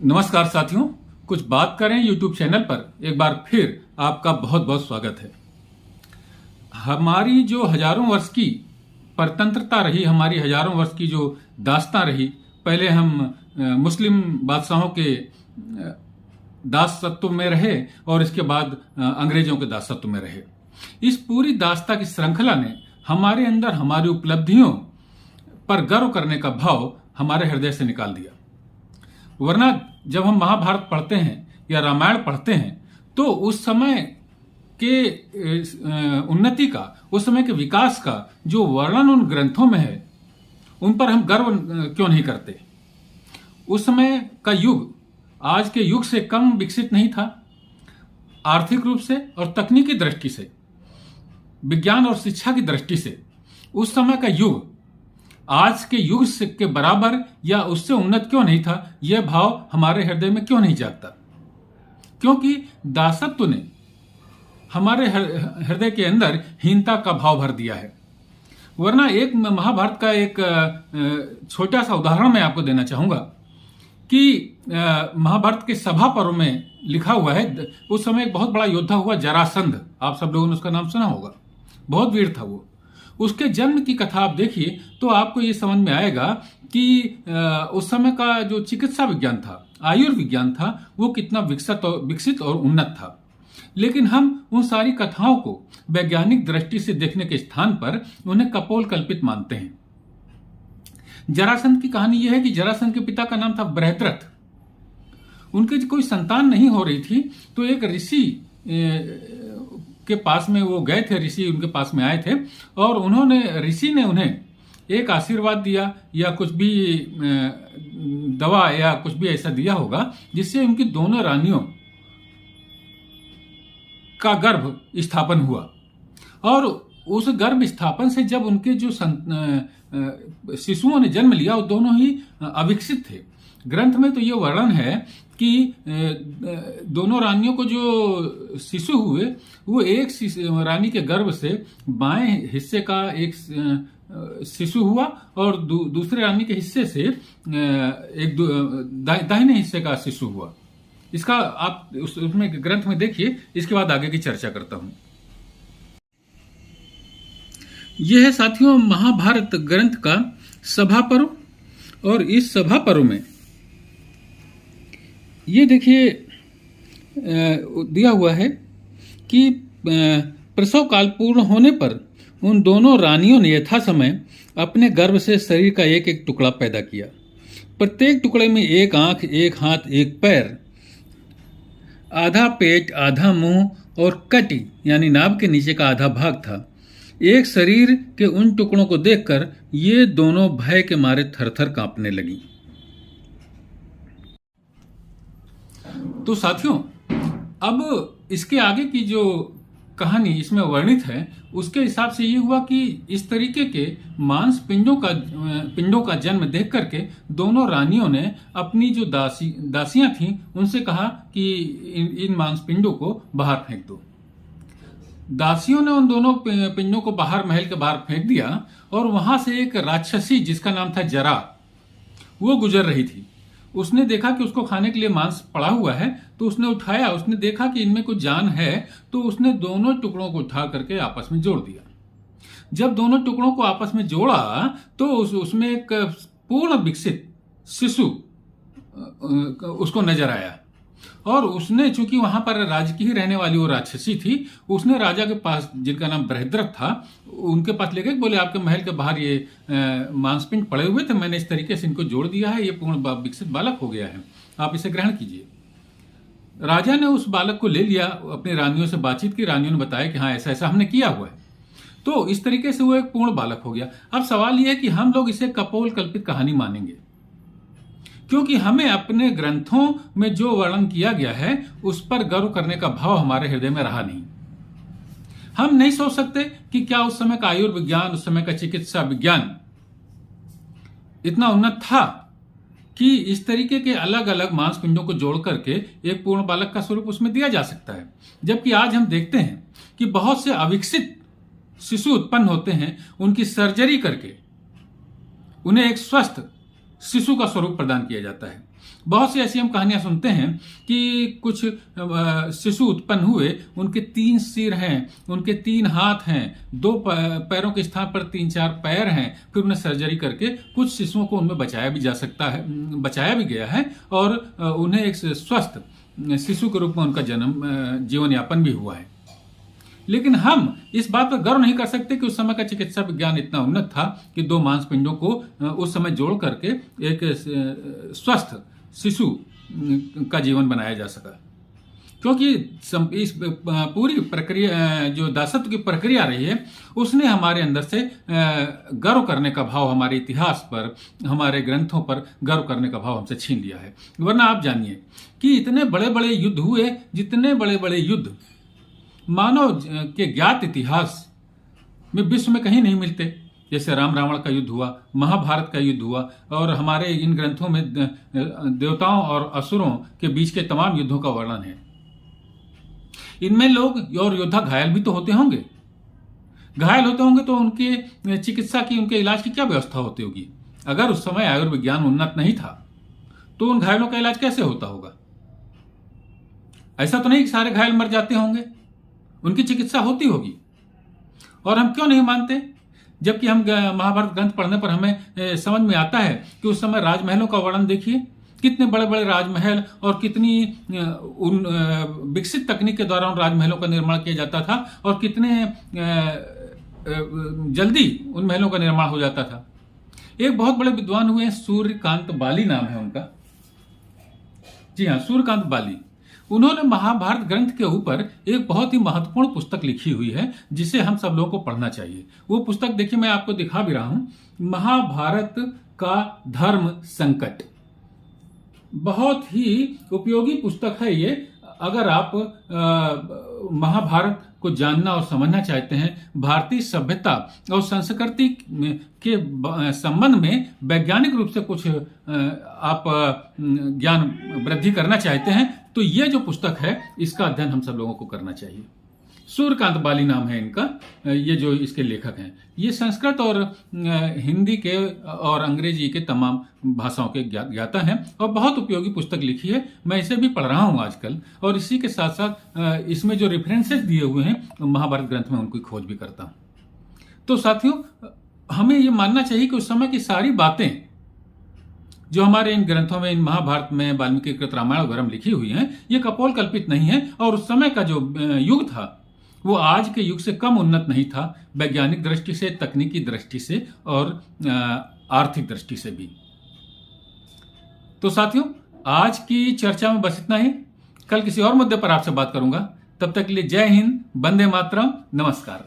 नमस्कार साथियों, कुछ बात करें यूट्यूब चैनल पर एक बार फिर आपका बहुत बहुत स्वागत है। हमारी जो हजारों वर्ष की परतंत्रता रही, हमारी हजारों वर्ष की जो दास्तां रही, पहले हम मुस्लिम बादशाहों के दासत्व में रहे और इसके बाद अंग्रेजों के दासत्व में रहे। इस पूरी दास्तां की श्रृंखला ने हमारे अंदर हमारी उपलब्धियों पर गर्व करने का भाव हमारे हृदय से निकाल दिया। वरना जब हम महाभारत पढ़ते हैं या रामायण पढ़ते हैं तो उस समय के उन्नति का, उस समय के विकास का जो वर्णन उन ग्रंथों में है, उन पर हम गर्व क्यों नहीं करते। उस समय का युग आज के युग से कम विकसित नहीं था। आर्थिक रूप से और तकनीकी दृष्टि से, विज्ञान और शिक्षा की दृष्टि से उस समय का युग आज के युग के बराबर या उससे उन्नत क्यों नहीं था, यह भाव हमारे हृदय में क्यों नहीं जागता। क्योंकि दासत्व ने हमारे हृदय के अंदर हीनता का भाव भर दिया है। वरना एक महाभारत का एक छोटा सा उदाहरण मैं आपको देना चाहूंगा कि महाभारत के सभा पर्व में लिखा हुआ है, उस समय एक बहुत बड़ा योद्धा हुआ जरासंध। आप सब लोगों ने उसका नाम सुना होगा, बहुत वीर था वो। उसके जन्म की कथा आप देखिए तो आपको ये समझ में आएगा कि उस समय का जो चिकित्सा विज्ञान था, आयुर्विज्ञान था, वो कितना विकसित और उन्नत था। लेकिन हम उन सारी कथाओं को वैज्ञानिक दृष्टि से देखने के स्थान पर उन्हें कपोल कल्पित मानते हैं। जरासंध की कहानी यह है कि जरासंध के पिता का नाम था बृहद्रथ। उनके कोई संतान नहीं हो रही थी तो एक ऋषि के पास में वो गए थे। ऋषि उनके पास में आए थे और ऋषि ने उन्हें एक आशीर्वाद दिया या कुछ भी दवा या कुछ भी ऐसा दिया होगा जिससे उनकी दोनों रानियों का गर्भ स्थापन हुआ। और उस गर्भ स्थापन से जब उनके जो शिशुओं ने जन्म लिया वो दोनों ही अविकसित थे। ग्रंथ में तो ये वर्णन है कि दोनों रानियों को जो शिशु हुए वो एक रानी के गर्भ से बाएं हिस्से का एक शिशु हुआ और दूसरे रानी के हिस्से से एक दाहिने हिस्से का शिशु हुआ। इसका आप उसमें ग्रंथ में देखिए, इसके बाद आगे की चर्चा करता हूं। यह है साथियों महाभारत ग्रंथ का सभा पर्व। और इस सभा पर्व में ये देखिए दिया हुआ है कि प्रसव काल पूर्ण होने पर उन दोनों रानियों ने यथा समय अपने गर्भ से शरीर का एक एक टुकड़ा पैदा किया। प्रत्येक टुकड़े में एक आंख, एक हाथ, एक पैर, आधा पेट, आधा मुंह और कटी यानी नाभ के नीचे का आधा भाग था। एक शरीर के उन टुकड़ों को देखकर ये दोनों भय के मारे थरथर कांपने लगी। तो साथियों, अब इसके आगे की जो कहानी इसमें वर्णित है उसके हिसाब से ये हुआ कि इस तरीके के मांस पिंडों का जन्म देख करके दोनों रानियों ने अपनी जो दासियां थीं उनसे कहा कि इन मांस पिंडों को बाहर फेंक दो। दासियों ने उन दोनों पिंडों को बाहर, महल के बाहर फेंक दिया और वहां से एक राक्षसी जिसका नाम था जरा, वो गुजर रही थी। उसने देखा कि उसको खाने के लिए मांस पड़ा हुआ है तो उसने उठाया। उसने देखा कि इनमें कुछ जान है तो उसने दोनों टुकड़ों को उठा करके आपस में जोड़ दिया। जब दोनों टुकड़ों को आपस में जोड़ा तो उसमें एक पूर्ण विकसित शिशु उसको नजर आया। और उसने, चूंकि वहां पर राज्य की ही रहने वाली वो राक्षसी थी, उसने राजा के पास, जिनका नाम बृहद्रथ था, उनके पास लेके बोले आपके महल के बाहर ये मांसपिंड पड़े हुए थे, मैंने इस तरीके से इनको जोड़ दिया है, ये पूर्ण विकसित बालक हो गया है, आप इसे ग्रहण कीजिए। राजा ने उस बालक को ले लिया, अपनी रानियों से बातचीत की। रानियों ने बताया कि हाँ ऐसा ऐसा हमने किया हुआ है। तो इस तरीके से वो एक पूर्ण बालक हो गया। अब सवाल यह है कि हम लोग इसे कपोल कल्पित कहानी मानेंगे क्योंकि हमें अपने ग्रंथों में जो वर्णन किया गया है उस पर गर्व करने का भाव हमारे हृदय में रहा नहीं। हम नहीं सोच सकते कि क्या उस समय का आयुर्विज्ञान, उस समय का चिकित्सा विज्ञान इतना उन्नत था कि इस तरीके के अलग अलग मांसपिंडों को जोड़ करके एक पूर्ण बालक का स्वरूप उसमें दिया जा सकता है। जबकि आज हम देखते हैं कि बहुत से अविकसित शिशु उत्पन्न होते हैं, उनकी सर्जरी करके उन्हें एक स्वस्थ शिशु का स्वरूप प्रदान किया जाता है। बहुत सी ऐसी हम कहानियां सुनते हैं कि कुछ शिशु उत्पन्न हुए, उनके 3 सिर हैं, उनके 3 हाथ हैं, 2 पैरों के स्थान पर 3-4 पैर हैं, फिर उन्हें सर्जरी करके कुछ शिशुओं को उनमें बचाया भी जा सकता है, बचाया भी गया है और उन्हें एक स्वस्थ शिशु के रूप में उनका जीवन यापन भी हुआ है। लेकिन हम इस बात पर गर्व नहीं कर सकते कि उस समय का चिकित्सा विज्ञान इतना उन्नत था कि 2 मांसपिंडों को उस समय जोड़ करके एक स्वस्थ शिशु का जीवन बनाया जा सका, क्योंकि इस पूरी प्रक्रिया जो दासत्व की प्रक्रिया रही है उसने हमारे अंदर से गर्व करने का भाव, हमारे इतिहास पर, हमारे ग्रंथों पर गर्व करने का भाव हमसे छीन लिया है। वरना आप जानिए कि इतने बड़े बड़े युद्ध हुए, जितने बड़े बड़े युद्ध मानव के ज्ञात इतिहास में विश्व में कहीं नहीं मिलते, जैसे राम रावण का युद्ध हुआ, महाभारत का युद्ध हुआ, और हमारे इन ग्रंथों में देवताओं और असुरों के बीच के तमाम युद्धों का वर्णन है। इनमें लोग और योद्धा घायल भी तो होते होंगे। घायल होते होंगे तो उनके चिकित्सा की, उनके इलाज की क्या व्यवस्था होती होगी? अगर उस समय आयुर्विज्ञान उन्नत नहीं था तो उन घायलों का इलाज कैसे होता होगा? ऐसा तो नहीं कि सारे घायल मर जाते होंगे, उनकी चिकित्सा होती होगी। और हम क्यों नहीं मानते, जबकि हम महाभारत ग्रंथ पढ़ने पर हमें समझ में आता है कि उस समय राजमहलों का वर्णन देखिए, कितने बड़े बड़े राजमहल और कितनी उन विकसित तकनीक के द्वारा उन राजमहलों का निर्माण किया जाता था और कितने जल्दी उन महलों का निर्माण हो जाता था। एक बहुत बड़े विद्वान हुए हैं, सूर्यकांत बाली नाम है उनका। जी हाँ, सूर्यकांत बाली। उन्होंने महाभारत ग्रंथ के ऊपर एक बहुत ही महत्वपूर्ण पुस्तक लिखी हुई है जिसे हम सब लोगों को पढ़ना चाहिए। वो पुस्तक देखिए, मैं आपको दिखा भी रहा हूं, महाभारत का धर्म संकट। बहुत ही उपयोगी पुस्तक है ये। अगर आप महाभारत को जानना और समझना चाहते हैं, भारतीय सभ्यता और संस्कृति के संबंध में वैज्ञानिक रूप से कुछ आप ज्ञान वृद्धि करना चाहते हैं, तो ये जो पुस्तक है इसका अध्ययन हम सब लोगों को करना चाहिए। सूर्यकांत बाली नाम है इनका, ये जो इसके लेखक हैं। ये संस्कृत और हिंदी के और अंग्रेजी के तमाम भाषाओं के ज्ञाता हैं और बहुत उपयोगी पुस्तक लिखी है। मैं इसे भी पढ़ रहा हूं आजकल, और इसी के साथ साथ इसमें जो रेफरेंसेस दिए हुए हैं महाभारत ग्रंथ में उनकी खोज भी करता हूं। तो साथियों, हमें ये मानना चाहिए कि उस समय की सारी बातें जो हमारे इन ग्रंथों में, इन महाभारत में, वाल्मीकि कृत रामायण वगैरह में लिखी हुई हैं, ये कपोल कल्पित नहीं है। और उस समय का जो युग था वो आज के युग से कम उन्नत नहीं था, वैज्ञानिक दृष्टि से, तकनीकी दृष्टि से और आर्थिक दृष्टि से भी। तो साथियों, आज की चर्चा में बस इतना ही। कल किसी और मुद्दे पर आपसे बात करूंगा। तब तक के लिए जय हिंद, वंदे मातरम, नमस्कार।